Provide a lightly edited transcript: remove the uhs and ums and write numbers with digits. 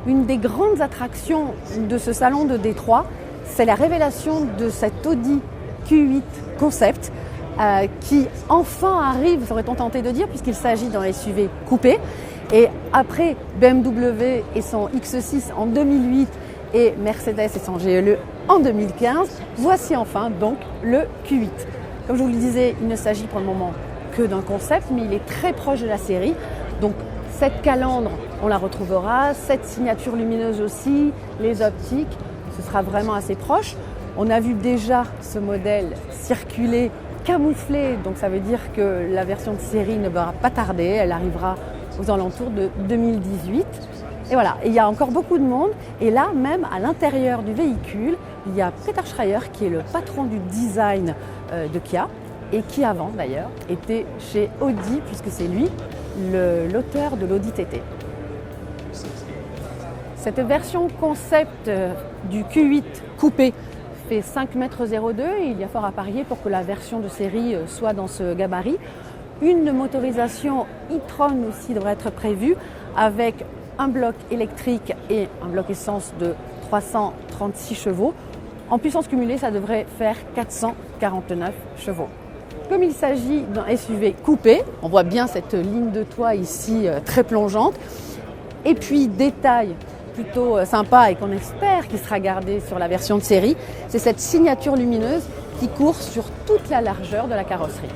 Une des grandes attractions de ce salon de Détroit, c'est la révélation de cet Audi Q8 Concept qui enfin arrive, aurait-on tenté de dire, puisqu'il s'agit d'un SUV coupé. Et après BMW et son X6 en 2008 et Mercedes et son GLE en 2015, voici enfin donc le Q8. Comme je vous le disais, il ne s'agit pour le moment que d'un concept, mais il est très proche de la série. Donc cette calandre, on la retrouvera, cette signature lumineuse aussi, les optiques, ce sera vraiment assez proche. On a vu déjà ce modèle circuler camouflé, donc ça veut dire que la version de série ne va pas tarder, elle arrivera aux alentours de 2018. Et voilà, il y a encore beaucoup de monde. Et là, même à l'intérieur du véhicule, il y a Peter Schreier qui est le patron du design de Kia et qui avant d'ailleurs était chez Audi puisque c'est lui l'auteur de l'Audi TT. Cette version concept du Q8 coupé fait 5,02 m et il y a fort à parier pour que la version de série soit dans ce gabarit. Une motorisation e-tron aussi devrait être prévue avec un bloc électrique et un bloc essence de 336 chevaux. En puissance cumulée, ça devrait faire 449 chevaux. Comme il s'agit d'un SUV coupé, on voit bien cette ligne de toit ici très plongeante. Et puis, détail plutôt sympa et qu'on espère qu'il sera gardé sur la version de série, c'est cette signature lumineuse qui court sur toute la largeur de la carrosserie.